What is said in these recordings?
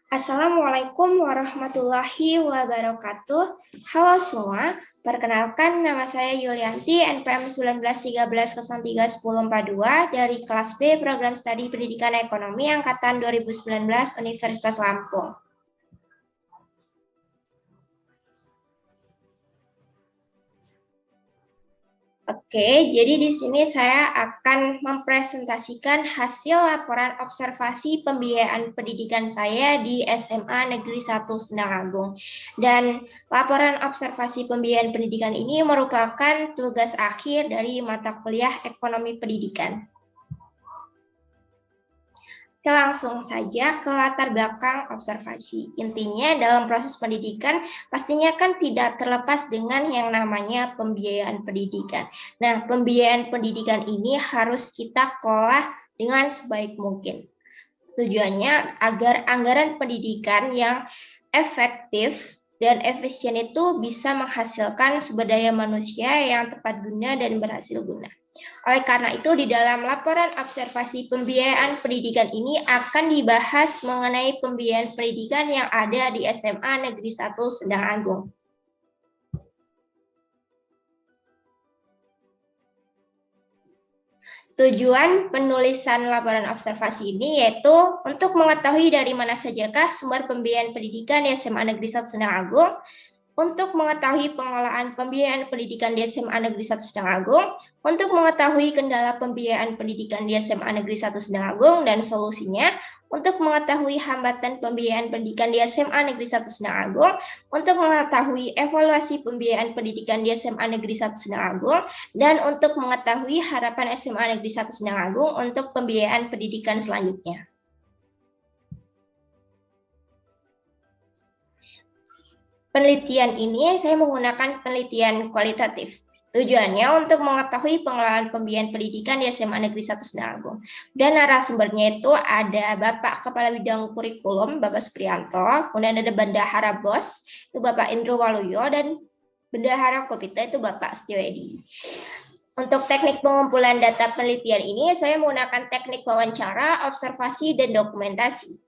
Assalamualaikum warahmatullahi wabarakatuh. Halo semua, perkenalkan nama saya Yulianti, NPM 1913031042 dari kelas B Program Studi Pendidikan Ekonomi Angkatan 2019 Universitas Lampung. Oke, jadi di sini saya akan mempresentasikan hasil laporan observasi pembiayaan pendidikan saya di SMA Negeri 1 Sendang Agung. Dan laporan observasi pembiayaan pendidikan ini merupakan tugas akhir dari mata kuliah Ekonomi Pendidikan. Langsung saja ke latar belakang observasi. Intinya dalam proses pendidikan pastinya kan tidak terlepas dengan yang namanya pembiayaan pendidikan. Nah, pembiayaan pendidikan ini harus kita kelola dengan sebaik mungkin. Tujuannya agar anggaran pendidikan yang efektif dan efisien itu bisa menghasilkan sumber daya manusia yang tepat guna dan berhasil guna. Oleh karena itu, di dalam laporan observasi pembiayaan pendidikan ini akan dibahas mengenai pembiayaan pendidikan yang ada di SMA Negeri 1 Sendang Agung. Tujuan penulisan laporan observasi ini yaitu untuk mengetahui dari mana sajakah sumber pembiayaan pendidikan di SMA Negeri 1 Sendang Agung, untuk mengetahui pengelolaan pembiayaan pendidikan di SMA Negeri 1 Sendang Agung, untuk mengetahui kendala pembiayaan pendidikan di SMA Negeri 1 Sendang Agung dan solusinya, untuk mengetahui hambatan pembiayaan pendidikan di SMA Negeri 1 Sendang Agung, untuk mengetahui evaluasi pembiayaan pendidikan di SMA Negeri 1 Sendang Agung, dan untuk mengetahui harapan SMA Negeri 1 Sendang Agung untuk pembiayaan pendidikan selanjutnya. Penelitian ini saya menggunakan penelitian kualitatif. Tujuannya untuk mengetahui pengelolaan pembiayaan pendidikan di SMA Negeri 1 Sendang Agung. Dan narasumbernya itu ada Bapak Kepala Bidang Kurikulum, Bapak Supriyanto, kemudian ada Bendahara BOS, itu Bapak Indro Waluyo, dan Bendahara Kopita itu Bapak Setiawedi. Untuk teknik pengumpulan data penelitian ini, saya menggunakan teknik wawancara, observasi, dan dokumentasi.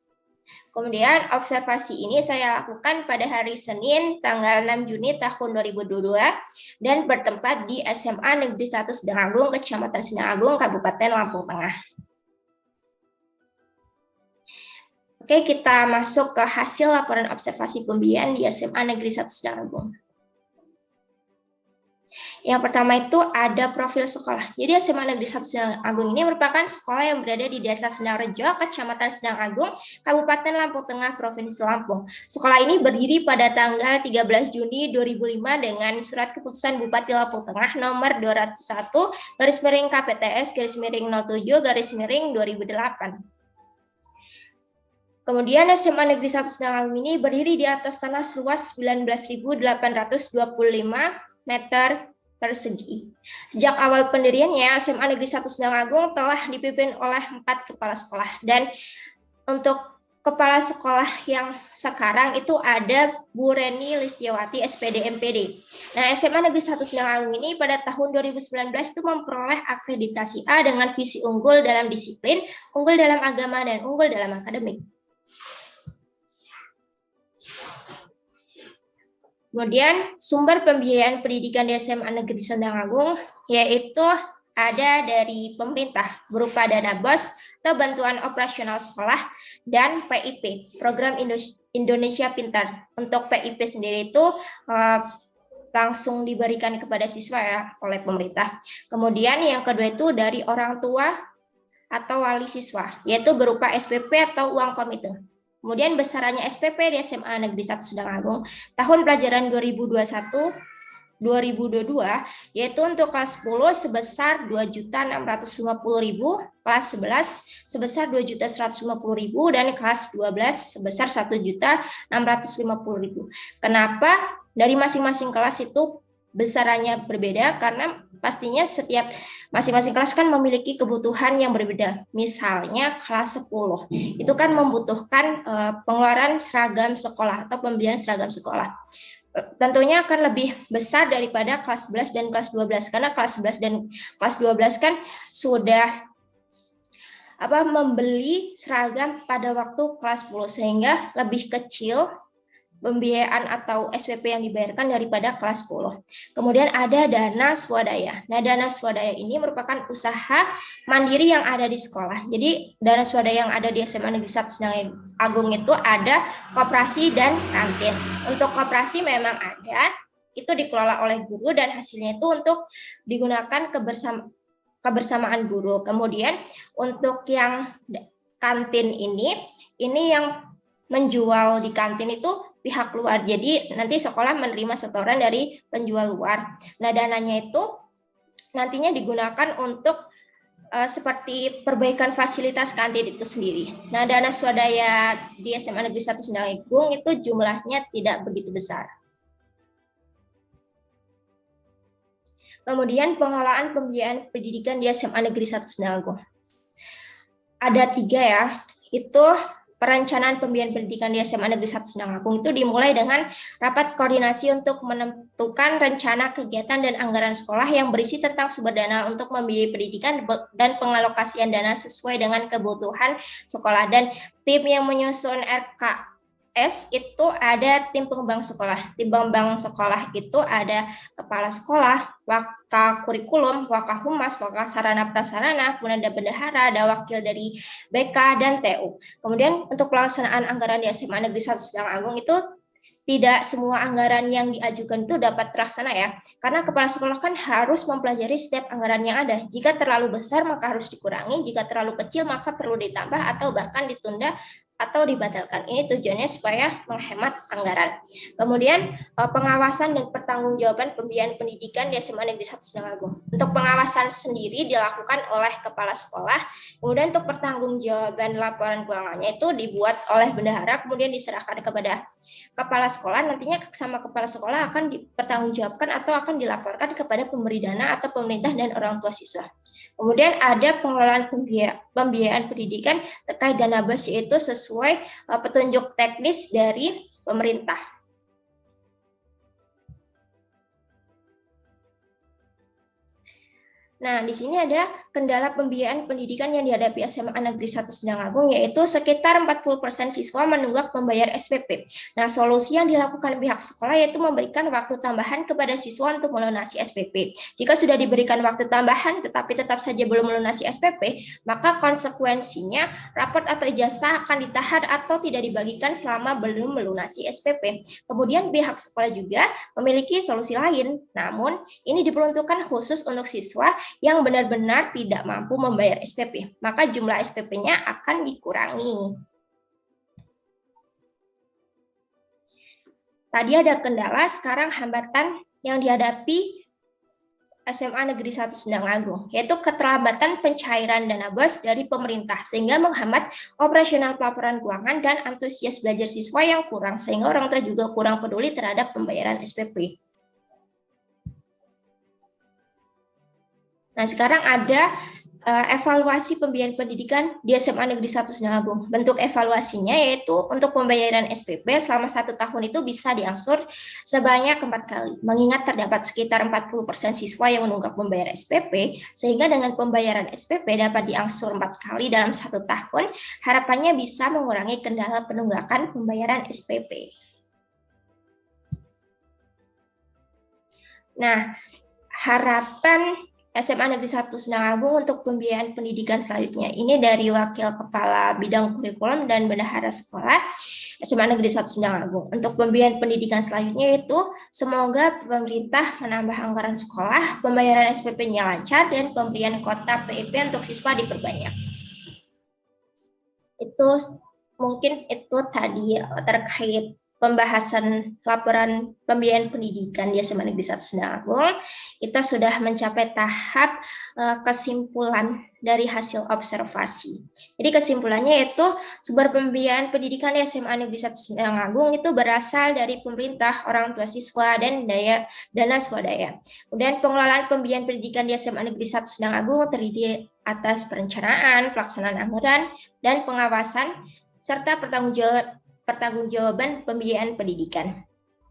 Kemudian observasi ini saya lakukan pada hari Senin tanggal 6 Juni tahun 2022 dan bertempat di SMA Negeri 1 Sendang Agung, Kecamatan Sendang Agung, Kabupaten Lampung Tengah. Oke, kita masuk ke hasil laporan observasi pembiayaan di SMA Negeri 1 Sendang Agung. Yang pertama itu ada profil sekolah. Jadi SMA Negeri 1 Sendang Agung ini merupakan sekolah yang berada di Desa Sendang Rejo, Kecamatan Sendang Agung, Kabupaten Lampung Tengah, Provinsi Lampung. Sekolah ini berdiri pada tanggal 13 Juni 2005 dengan surat keputusan Bupati Lampung Tengah nomor 201 garis miring KPTS garis miring 07 garis miring 2008. Kemudian SMA Negeri 1 Sendang Agung ini berdiri di atas tanah seluas 19.825 meter persegi. Sejak awal pendiriannya, SMA Negeri 1 Sendang Agung telah dipimpin oleh 4 kepala sekolah. Dan untuk kepala sekolah yang sekarang itu ada Bu Reni Listiawati, SPD MPD. Nah, SMA Negeri 1 Sendang Agung ini pada tahun 2019 itu memperoleh akreditasi A dengan visi unggul dalam disiplin, unggul dalam agama, dan unggul dalam akademik. Kemudian sumber pembiayaan pendidikan di SMA Negeri Sendang Agung yaitu ada dari pemerintah berupa dana BOS atau bantuan operasional sekolah dan PIP, Program Indonesia Pintar. Untuk PIP sendiri itu langsung diberikan kepada siswa ya oleh pemerintah. Kemudian yang kedua itu dari orang tua atau wali siswa, yaitu berupa SPP atau uang komite. Kemudian besarannya SPP di SMA Negeri 1 Sendang Agung tahun pelajaran 2021-2022 yaitu untuk kelas 10 sebesar 2.650.000, kelas 11 sebesar 2.150.000 dan kelas 12 sebesar 1.650.000. Kenapa dari masing-masing kelas itu besarannya berbeda? Karena pastinya setiap masing-masing kelas kan memiliki kebutuhan yang berbeda. Misalnya kelas 10 itu kan membutuhkan pengeluaran seragam sekolah atau pembelian seragam sekolah. Tentunya akan lebih besar daripada kelas 11 dan kelas 12 karena kelas 11 dan kelas 12 kan sudah membeli seragam pada waktu kelas 10 sehingga lebih kecil pembiayaan atau SPP yang dibayarkan daripada kelas 10. Kemudian ada dana swadaya. Nah, dana swadaya ini merupakan usaha mandiri yang ada di sekolah. Jadi, dana swadaya yang ada di SMA Negeri 1 Sendang Agung itu ada koperasi dan kantin. Untuk koperasi memang ada, itu dikelola oleh guru dan hasilnya itu untuk digunakan kebersamaan guru. Kemudian untuk yang kantin ini yang menjual di kantin itu pihak luar. Jadi nanti sekolah menerima setoran dari penjual luar. Nah, dananya itu nantinya digunakan untuk seperti perbaikan fasilitas kantin itu sendiri. Nah, dana swadaya di SMA Negeri 1 Sendang Agung itu jumlahnya tidak begitu besar. Kemudian pengelolaan pembiayaan pendidikan di SMA Negeri 1 Sendang Agung. Ada 3 ya, itu perencanaan pembiayaan pendidikan di SMA Negeri 1 Sendang Agung itu dimulai dengan rapat koordinasi untuk menentukan rencana kegiatan dan anggaran sekolah yang berisi tentang sumber dana untuk membiayai pendidikan dan pengalokasian dana sesuai dengan kebutuhan sekolah. Dan tim yang menyusun RKS itu ada tim pengembang sekolah. Tim pengembang sekolah itu ada kepala sekolah, waka kurikulum, waka humas, waka sarana prasarana, kemudian ada bendahara, ada wakil dari BK dan TU. Kemudian untuk pelaksanaan anggaran di SMA Negeri 1 Sendang Agung itu tidak semua anggaran yang diajukan itu dapat terlaksana ya, karena kepala sekolah kan harus mempelajari setiap anggaran yang ada. Jika terlalu besar maka harus dikurangi, jika terlalu kecil maka perlu ditambah atau bahkan ditunda atau dibatalkan. Ini tujuannya supaya menghemat anggaran. Kemudian pengawasan dan pertanggungjawaban pembiayaan pendidikan di SMA Negeri 1 Sendang Agung. Untuk pengawasan sendiri dilakukan oleh kepala sekolah. Kemudian untuk pertanggungjawaban laporan keuangannya itu dibuat oleh bendahara, kemudian diserahkan kepada kepala sekolah. Nantinya sama kepala sekolah akan dipertanggungjawabkan atau akan dilaporkan kepada pemberi dana atau pemerintah dan orang tua siswa. Kemudian ada pengelolaan pembiayaan pendidikan terkait dana BAS, yaitu sesuai petunjuk teknis dari pemerintah. Nah, di sini ada kendala pembiayaan pendidikan yang dihadapi SMA Negeri 1 Sendang Agung, yaitu sekitar 40% siswa menunggak membayar SPP. Nah, solusi yang dilakukan pihak sekolah yaitu memberikan waktu tambahan kepada siswa untuk melunasi SPP. Jika sudah diberikan waktu tambahan tetapi tetap saja belum melunasi SPP, maka konsekuensinya rapot atau ijazah akan ditahan atau tidak dibagikan selama belum melunasi SPP. Kemudian pihak sekolah juga memiliki solusi lain, namun ini diperuntukkan khusus untuk siswa yang benar-benar tidak mampu membayar SPP, maka jumlah SPP-nya akan dikurangi. Tadi ada kendala, sekarang hambatan yang dihadapi SMA Negeri 1 Sendang Agung, yaitu keterlambatan pencairan dana BOS dari pemerintah, sehingga menghambat operasional pelaporan keuangan dan antusias belajar siswa yang kurang, sehingga orang tua juga kurang peduli terhadap pembayaran SPP. Nah, sekarang ada evaluasi pembiayaan pendidikan di SMA Negeri 1 Sendang Agung. Bentuk evaluasinya yaitu untuk pembayaran SPP selama 1 tahun itu bisa diangsur sebanyak 4 kali. Mengingat terdapat sekitar 40% siswa yang menunggak membayar SPP, sehingga dengan pembayaran SPP dapat diangsur 4 kali dalam 1 tahun, harapannya bisa mengurangi kendala penunggakan pembayaran SPP. Nah, harapan SMA Negeri 1 Sendang Agung untuk pembiayaan pendidikan selanjutnya. Ini dari Wakil Kepala Bidang Kurikulum dan Bendahara Sekolah SMA Negeri 1 Sendang Agung. Untuk pembiayaan pendidikan selanjutnya itu semoga pemerintah menambah anggaran sekolah, pembayaran SPP-nya lancar, dan pemberian kuota PIP untuk siswa diperbanyak. Itu mungkin itu tadi terkait pembahasan laporan pembiayaan pendidikan di SMA Negeri 1 Sendang Agung. Kita sudah mencapai tahap kesimpulan dari hasil observasi. Jadi kesimpulannya yaitu sumber pembiayaan pendidikan di SMA Negeri 1 Sendang Agung itu berasal dari pemerintah, orang tua siswa, dan dana swadaya. Kemudian pengelolaan pembiayaan pendidikan di SMA Negeri 1 Sendang Agung terdiri atas perencanaan, pelaksanaan anggaran, dan pengawasan, serta pertanggungjawaban pembiayaan pendidikan.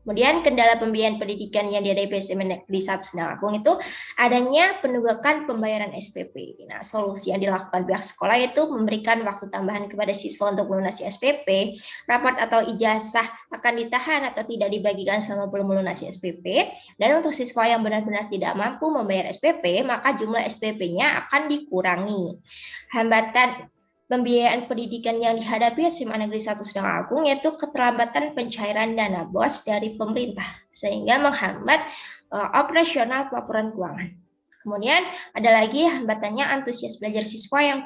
Kemudian kendala pembiayaan pendidikan yang dihadapi SMA Negeri 1 Sendang Agung itu adanya penunggakan pembayaran SPP. Nah, solusi yang dilakukan pihak sekolah yaitu memberikan waktu tambahan kepada siswa untuk melunasi SPP, raport atau ijazah akan ditahan atau tidak dibagikan selama belum melunasi SPP, dan untuk siswa yang benar-benar tidak mampu membayar SPP, maka jumlah SPP-nya akan dikurangi. Hambatan pembiayaan pendidikan yang dihadapi SMA Negeri 1 Sendang Agung yaitu keterlambatan pencairan dana BOS dari pemerintah sehingga menghambat operasional pelaporan keuangan. Kemudian ada lagi hambatannya antusias belajar siswa yang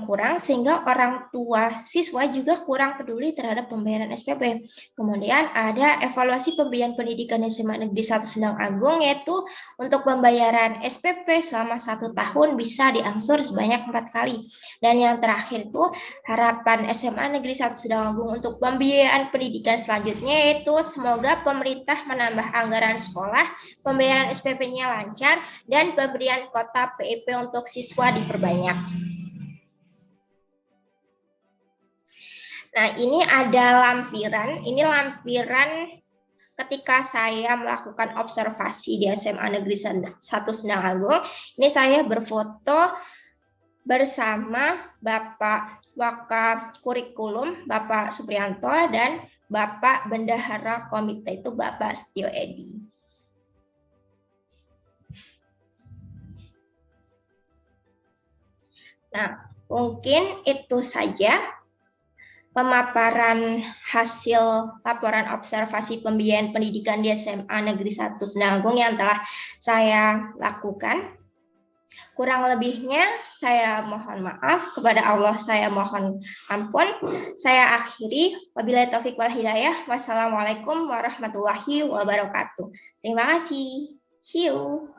kurang sehingga orang tua siswa juga kurang peduli terhadap pembayaran SPP. Kemudian ada evaluasi pembiayaan pendidikan SMA Negeri 1 Sendang Agung yaitu untuk pembayaran SPP selama 1 tahun bisa diangsur sebanyak 4 kali. Dan yang terakhir itu harapan SMA Negeri 1 Sendang Agung untuk pembiayaan pendidikan selanjutnya yaitu semoga pemerintah menambah anggaran sekolah, pembayaran SPP-nya lancar, dan pemberian kuota PIP untuk siswa diperbanyak. Nah, ini ada lampiran. Ini lampiran ketika saya melakukan observasi di SMA Negeri 1 Sendang Agung. Ini saya berfoto bersama Bapak Waka Kurikulum, Bapak Suprianto, dan Bapak Bendahara Komite itu Bapak Setio Edi. Nah, mungkin itu saja pemaparan hasil laporan observasi pembiayaan pendidikan di SMA Negeri 1 Sendang Agung yang telah saya lakukan. Kurang lebihnya saya mohon maaf, kepada Allah saya mohon ampun. Saya akhiri, wabillahi taufik wal hidayah. Wassalamualaikum warahmatullahi wabarakatuh. Terima kasih. See you.